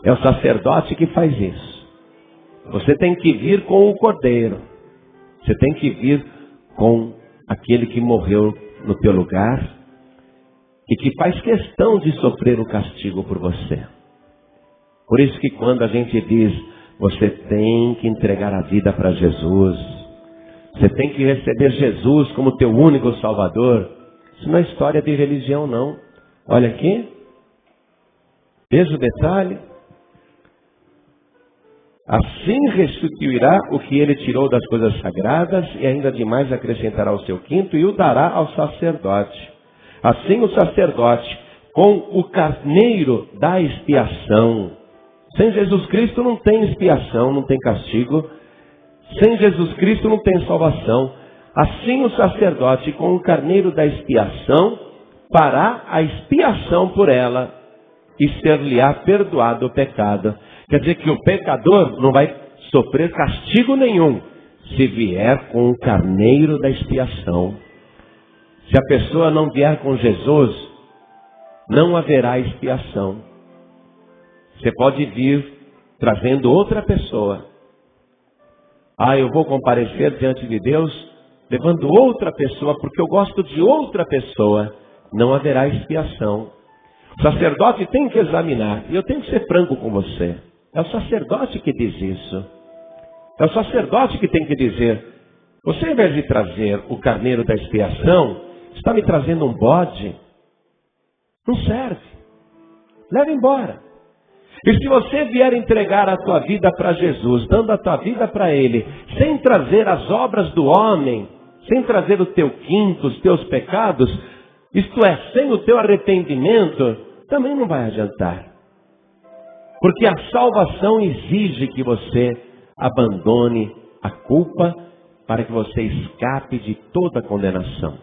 É o sacerdote que faz isso. Você tem que vir com o Cordeiro. Você tem que vir com aquele que morreu no teu lugar e que faz questão de sofrer o castigo por você. Por isso que quando a gente diz, você tem que entregar a vida para Jesus, você tem que receber Jesus como teu único Salvador, isso não é história de religião não. Olha aqui, veja o detalhe. Assim restituirá o que ele tirou das coisas sagradas e ainda demais acrescentará o seu quinto e o dará ao sacerdote. Assim o sacerdote, com o carneiro da expiação. Sem Jesus Cristo não tem expiação, não tem castigo. Sem Jesus Cristo não tem salvação. Assim o sacerdote, com o carneiro da expiação, fará a expiação por ela e ser-lhe-á perdoado o pecado. Quer dizer que o pecador não vai sofrer castigo nenhum se vier com o carneiro da expiação. Se a pessoa não vier com Jesus, não haverá expiação. Você pode vir trazendo outra pessoa. Eu vou comparecer diante de Deus levando outra pessoa, porque eu gosto de outra pessoa. Não haverá expiação. O sacerdote tem que examinar. E eu tenho que ser franco com você. É o sacerdote que diz isso. É o sacerdote que tem que dizer: você, ao invés de trazer o carneiro da expiação, está me trazendo um bode? Não serve. Leva embora. E se você vier entregar a tua vida para Jesus, dando a tua vida para Ele, sem trazer as obras do homem, sem trazer o teu quinto, os teus pecados, isto é, sem o teu arrependimento, também não vai adiantar. Porque a salvação exige que você abandone a culpa para que você escape de toda condenação.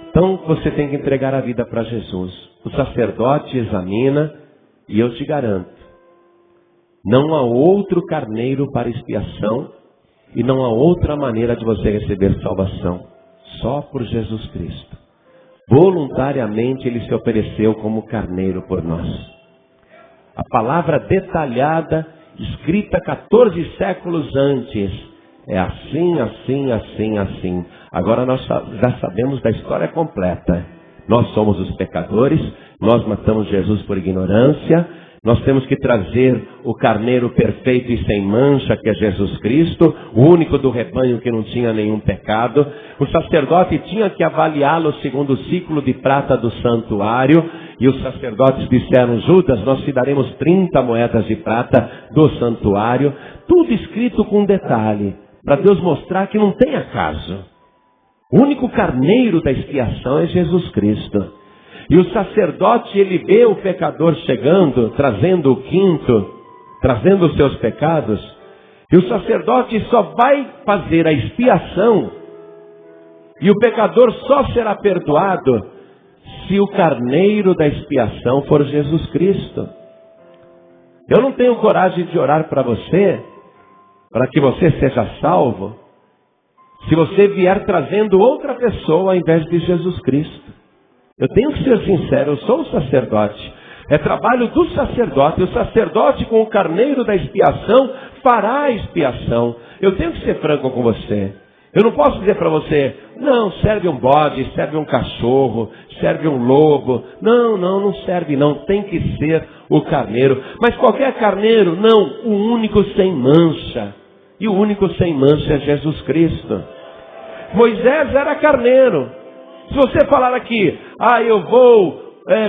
Então você tem que entregar a vida para Jesus. O sacerdote examina e eu te garanto, não há outro carneiro para expiação e não há outra maneira de você receber salvação. Só por Jesus Cristo. Voluntariamente Ele se ofereceu como carneiro por nós. A palavra detalhada, escrita 14 séculos antes, é assim, assim, assim, assim. Agora nós já sabemos da história completa. Nós somos os pecadores, nós matamos Jesus por ignorância, nós temos que trazer o carneiro perfeito e sem mancha, que é Jesus Cristo, o único do rebanho que não tinha nenhum pecado. O sacerdote tinha que avaliá-lo segundo o ciclo de prata do santuário, e os sacerdotes disseram: Judas, nós te daremos 30 moedas de prata do santuário, tudo escrito com detalhe, para Deus mostrar que não tem acaso. O único carneiro da expiação é Jesus Cristo. E o sacerdote, ele vê o pecador chegando, trazendo o quinto, trazendo os seus pecados. E o sacerdote só vai fazer a expiação, e o pecador só será perdoado se o carneiro da expiação for Jesus Cristo. Eu não tenho coragem de orar para você, para que você seja salvo, se você vier trazendo outra pessoa ao invés de Jesus Cristo. Eu tenho que ser sincero, eu sou o sacerdote. É trabalho do sacerdote. O sacerdote, com o carneiro da expiação, fará a expiação. Eu tenho que ser franco com você. Eu não posso dizer para você: não, serve um bode, serve um cachorro, serve um lobo. Não serve não. Tem que ser o carneiro. Mas qualquer carneiro? Não, o único sem mancha. E o único sem mancha é Jesus Cristo. Moisés era carneiro. Se você falar aqui: eu vou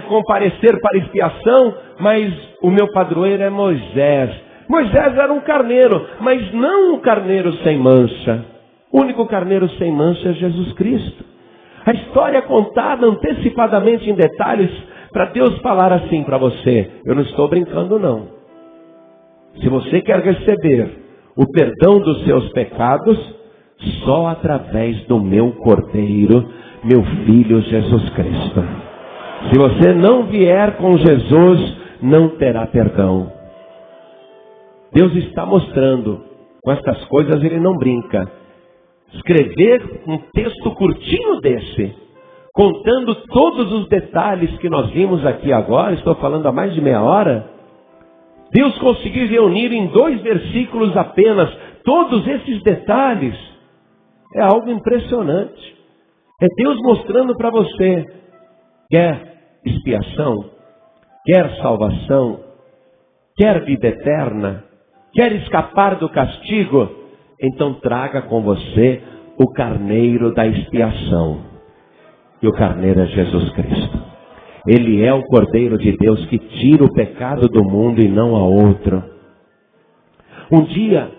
comparecer para expiação, mas o meu padroeiro é Moisés. Moisés era um carneiro, mas não um carneiro sem mancha. O único carneiro sem mancha é Jesus Cristo. A história é contada antecipadamente em detalhes, para Deus falar assim para você: eu não estou brincando não. Se você quer receber o perdão dos seus pecados, só através do meu Cordeiro, meu Filho Jesus Cristo. Se você não vier com Jesus, não terá perdão. Deus está mostrando, com estas coisas Ele não brinca. Escrever um texto curtinho desse, contando todos os detalhes que nós vimos aqui agora, estou falando há mais de meia hora, Deus conseguiu reunir em 2 versículos apenas todos esses detalhes. É algo impressionante. É Deus mostrando para você: quer expiação? Quer salvação? Quer vida eterna? Quer escapar do castigo? Então traga com você o carneiro da expiação. E o carneiro é Jesus Cristo. Ele é o Cordeiro de Deus que tira o pecado do mundo e não há outro. Um dia,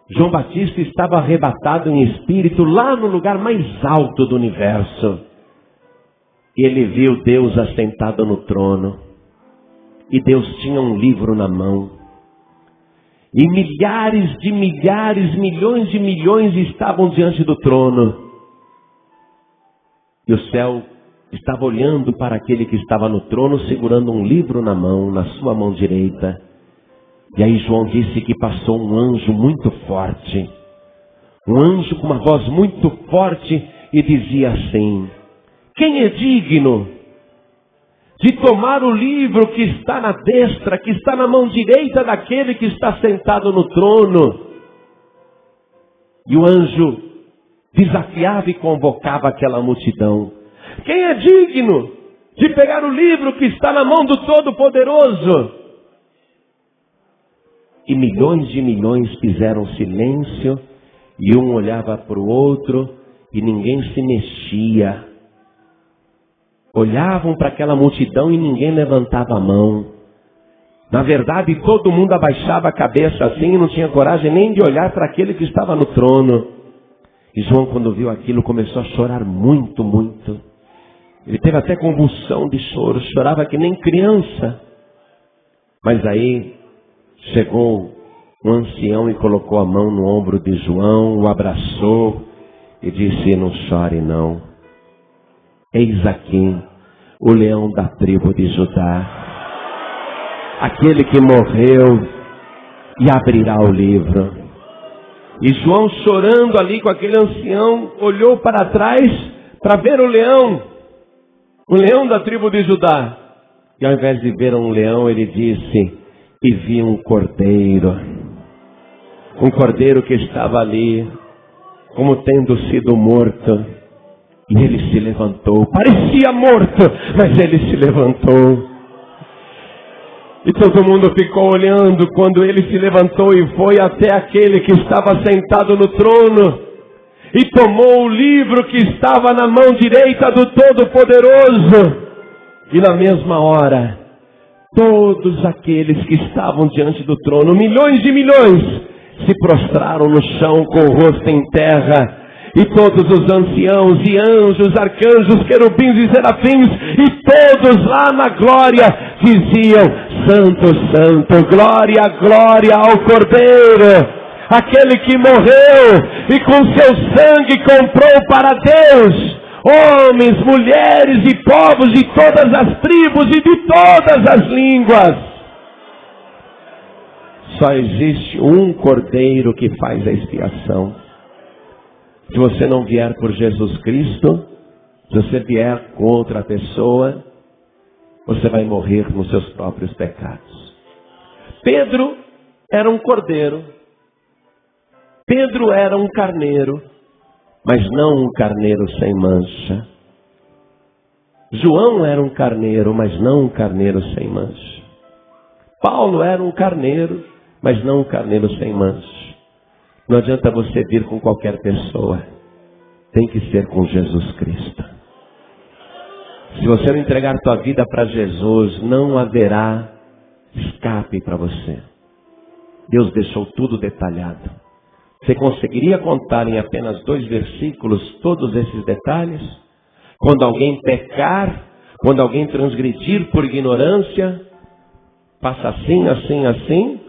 João Batista estava arrebatado em espírito lá no lugar mais alto do universo. Ele viu Deus assentado no trono. E Deus tinha um livro na mão. E milhares de milhares, milhões de milhões estavam diante do trono. E o céu estava olhando para aquele que estava no trono, segurando um livro na mão, na sua mão direita. E aí João disse que passou um anjo muito forte. Um anjo com uma voz muito forte e dizia assim: Quem é digno de tomar o livro que está na destra, que está na mão direita daquele que está sentado no trono? E o anjo desafiava e convocava aquela multidão. Quem é digno de pegar o livro que está na mão do Todo-Poderoso? E milhões de milhões fizeram silêncio, e um olhava para o outro, e ninguém se mexia. Olhavam para aquela multidão e ninguém levantava a mão. Na verdade, todo mundo abaixava a cabeça assim, e não tinha coragem nem de olhar para aquele que estava no trono. E João, quando viu aquilo, começou a chorar muito, muito. Ele teve até convulsão de choro, chorava que nem criança. Mas aí chegou um ancião e colocou a mão no ombro de João, o abraçou e disse: não chore não. Eis aqui o leão da tribo de Judá, aquele que morreu e abrirá o livro. E João, chorando ali com aquele ancião, olhou para trás para ver o leão da tribo de Judá. E ao invés de ver um leão, ele disse: e vi um cordeiro que estava ali, como tendo sido morto. E ele se levantou, parecia morto, mas ele se levantou. E todo mundo ficou olhando quando ele se levantou e foi até aquele que estava sentado no trono. E tomou o livro que estava na mão direita do Todo-Poderoso. E na mesma hora, todos aqueles que estavam diante do trono, milhões de milhões, se prostraram no chão com o rosto em terra. E todos os anciãos e anjos, arcanjos, querubins e serafins, e todos lá na glória, diziam: Santo, Santo, glória, glória ao Cordeiro, aquele que morreu e com seu sangue comprou para Deus homens, mulheres e povos de todas as tribos e de todas as línguas. Só existe um Cordeiro que faz a expiação. Se você não vier por Jesus Cristo, se você vier com outra pessoa, você vai morrer nos seus próprios pecados. Pedro era um cordeiro. Pedro era um carneiro, mas não um carneiro sem mancha. João era um carneiro, mas não um carneiro sem mancha. Paulo era um carneiro, mas não um carneiro sem mancha. Não adianta você vir com qualquer pessoa. Tem que ser com Jesus Cristo. Se você não entregar tua vida para Jesus, não haverá escape para você. Deus deixou tudo detalhado. Você conseguiria contar em apenas 2 versículos todos esses detalhes? Quando alguém pecar, quando alguém transgredir por ignorância, passa assim, assim, assim,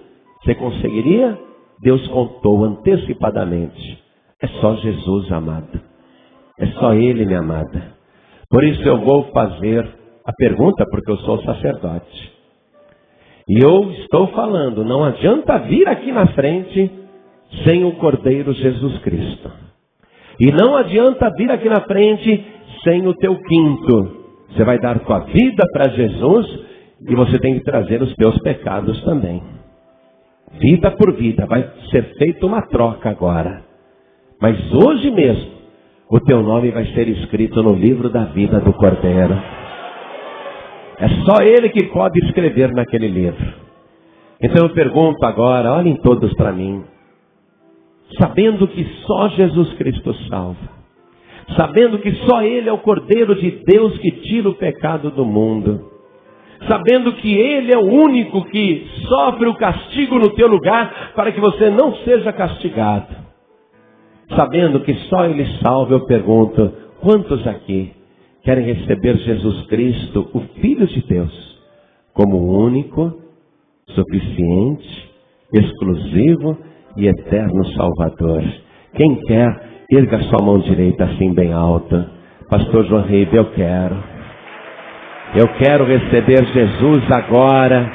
você conseguiria? Deus contou antecipadamente. É só Jesus, amado. É só Ele, minha amada. Por isso eu vou fazer a pergunta, porque eu sou sacerdote. E eu estou falando, não adianta vir aqui na frente sem o Cordeiro Jesus Cristo. E não adianta vir aqui na frente sem o teu quinto. Você vai dar tua vida para Jesus e você tem que trazer os teus pecados também. Vida por vida, vai ser feita uma troca agora. Mas hoje mesmo, o teu nome vai ser escrito no livro da vida do Cordeiro. É só Ele que pode escrever naquele livro. Então eu pergunto agora, olhem todos para mim. Sabendo que só Jesus Cristo salva. Sabendo que só Ele é o Cordeiro de Deus que tira o pecado do mundo. Sabendo que Ele é o único que sofre o castigo no teu lugar para que você não seja castigado. Sabendo que só Ele salva, eu pergunto, quantos aqui querem receber Jesus Cristo, o Filho de Deus, como único, suficiente, exclusivo e eterno Salvador? Quem quer, erga sua mão direita assim bem alta. Pastor João Ribe, eu quero. Eu quero receber Jesus agora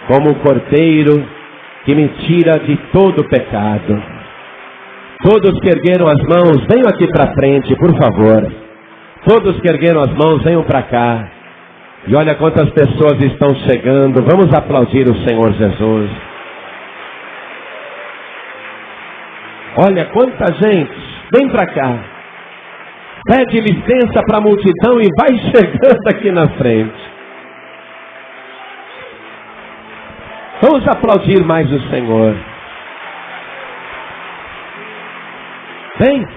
como o Cordeiro que me tira de todo pecado. Todos que ergueram as mãos, venham aqui para frente, por favor. Todos que ergueram as mãos, venham para cá. E olha quantas pessoas estão chegando. Vamos aplaudir o Senhor Jesus. Olha quanta gente. Vem para cá. Pede licença para a multidão e vai chegando aqui na frente. Vamos aplaudir mais o Senhor. Vem.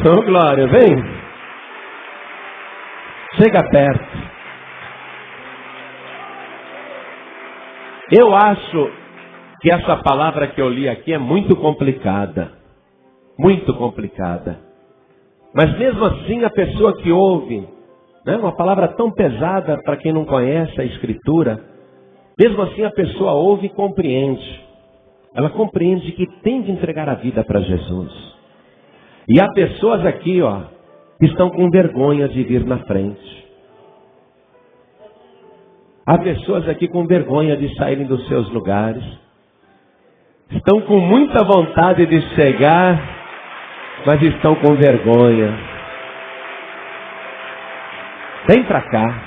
Oh, glória, vem. Chega perto. Eu acho que essa palavra que eu li aqui é muito complicada. Muito complicada. Mas mesmo assim a pessoa que ouve, né, uma palavra tão pesada para quem não conhece a Escritura, mesmo assim a pessoa ouve e compreende. Ela compreende que tem de entregar a vida para Jesus. E há pessoas aqui, que estão com vergonha de vir na frente. Há pessoas aqui com vergonha de saírem dos seus lugares. Estão com muita vontade de chegar, mas estão com vergonha. Vem para cá.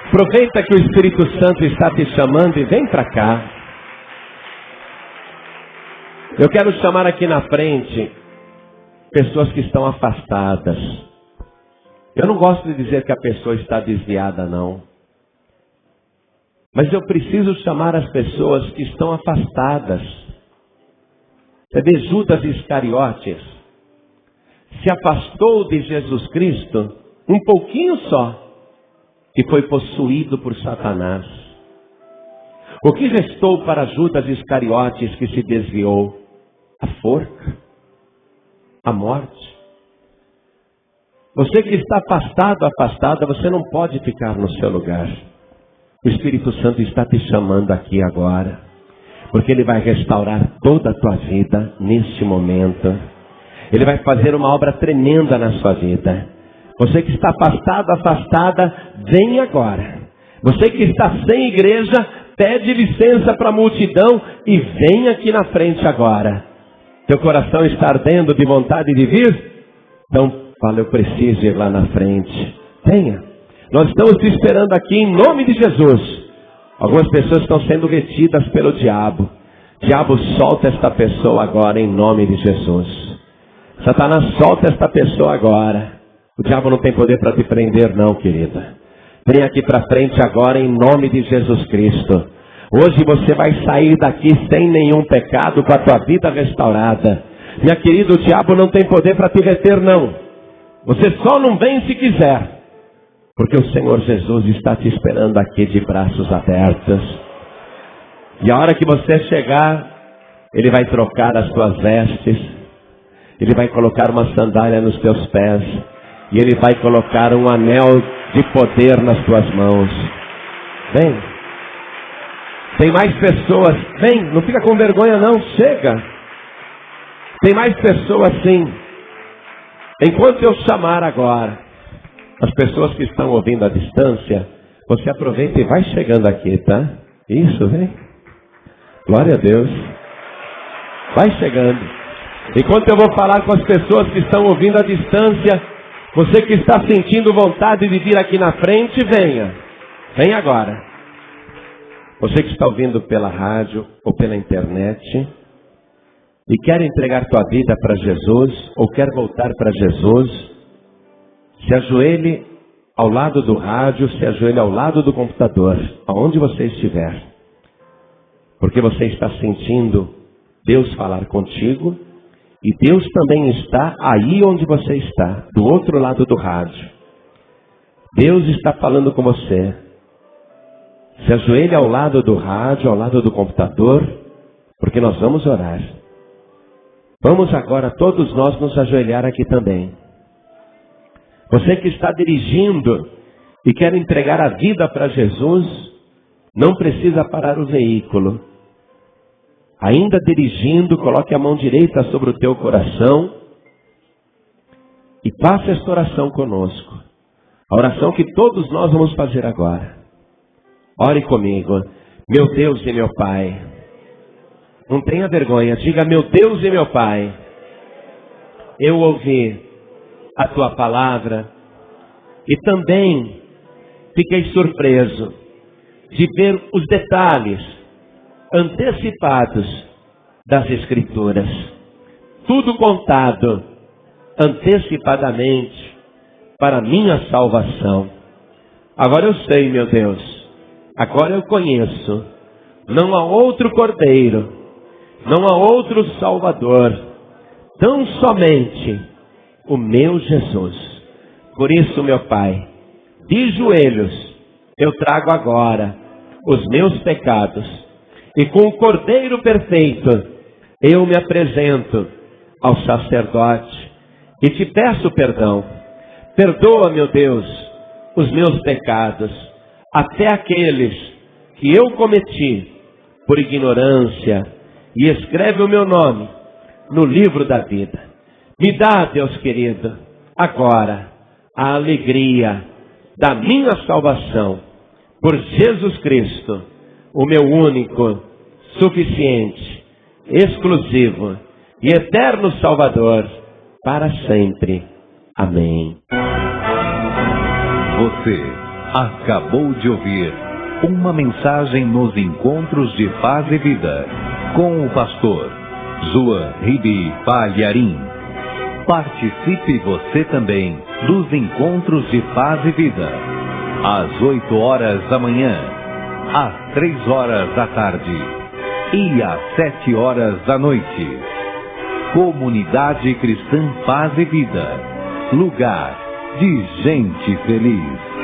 Aproveita que o Espírito Santo está te chamando e vem para cá. Eu quero chamar aqui na frente pessoas que estão afastadas. Eu não gosto de dizer que a pessoa está desviada, não. Mas eu preciso chamar as pessoas que estão afastadas. Você vê, Judas Iscariotes se afastou de Jesus Cristo um pouquinho só e foi possuído por Satanás. O que restou para Judas Iscariotes que se desviou? A forca, a morte. Você que está afastado, afastada, você não pode ficar no seu lugar. O Espírito Santo está te chamando aqui agora, porque Ele vai restaurar toda a tua vida neste momento. Ele vai fazer uma obra tremenda na sua vida. Você que está afastado, afastada, vem agora. Você que está sem igreja, pede licença para a multidão e vem aqui na frente agora. Teu coração está ardendo de vontade de vir? Então, fala, eu preciso ir lá na frente. Venha. Nós estamos te esperando aqui em nome de Jesus. Algumas pessoas estão sendo retidas pelo diabo. Diabo, solta esta pessoa agora em nome de Jesus. Satanás, solta esta pessoa agora. O diabo não tem poder para te prender, não, querida. Vem aqui para frente agora em nome de Jesus Cristo. Hoje você vai sair daqui sem nenhum pecado, com a tua vida restaurada. Minha querida, o diabo não tem poder para te reter, não. Você só não vem se quiser. Porque o Senhor Jesus está te esperando aqui de braços abertos. E a hora que você chegar, Ele vai trocar as tuas vestes. Ele vai colocar uma sandália nos teus pés. E Ele vai colocar um anel de poder nas tuas mãos. Vem. Tem mais pessoas. Vem, não fica com vergonha não, chega. Tem mais pessoas sim. Enquanto eu chamar agora, as pessoas que estão ouvindo à distância, você aproveita e vai chegando aqui, tá? Isso, vem. Glória a Deus. Vai chegando. Enquanto eu vou falar com as pessoas que estão ouvindo à distância, você que está sentindo vontade de vir aqui na frente, venha. Vem agora. Você que está ouvindo pela rádio ou pela internet e quer entregar tua vida para Jesus ou quer voltar para Jesus, se ajoelhe ao lado do rádio, se ajoelhe ao lado do computador, aonde você estiver. Porque você está sentindo Deus falar contigo e Deus também está aí onde você está, do outro lado do rádio. Deus está falando com você. Se ajoelhe ao lado do rádio, ao lado do computador, porque nós vamos orar. Vamos agora todos nós nos ajoelhar aqui também. Você que está dirigindo e quer entregar a vida para Jesus, não precisa parar o veículo. Ainda dirigindo, coloque a mão direita sobre o teu coração e faça esta oração conosco. A oração que todos nós vamos fazer agora. Ore comigo. Meu Deus e meu Pai. Não tenha vergonha, diga: meu Deus e meu Pai. Eu ouvi a tua palavra e também fiquei surpreso de ver os detalhes antecipados das Escrituras. Tudo contado antecipadamente para minha salvação. Agora eu sei, meu Deus, agora eu conheço. Não há outro Cordeiro, não há outro Salvador, tão somente o meu Jesus. Por isso, meu Pai, de joelhos eu trago agora os meus pecados e com o Cordeiro perfeito eu me apresento ao sacerdote e te peço perdão. Perdoa, meu Deus, os meus pecados, até aqueles que eu cometi por ignorância, e escreve o meu nome no livro da vida. Me dá, Deus querido, agora a alegria da minha salvação por Jesus Cristo, o meu único, suficiente, exclusivo e eterno Salvador, para sempre. Amém. Você acabou de ouvir uma mensagem nos Encontros de Paz e Vida, com o pastor João Ribe Palharim. Participe você também dos Encontros de Paz e Vida, às 8 horas da manhã, às 3 horas da tarde e às 7 horas da noite. Comunidade Cristã Paz e Vida, lugar de gente feliz.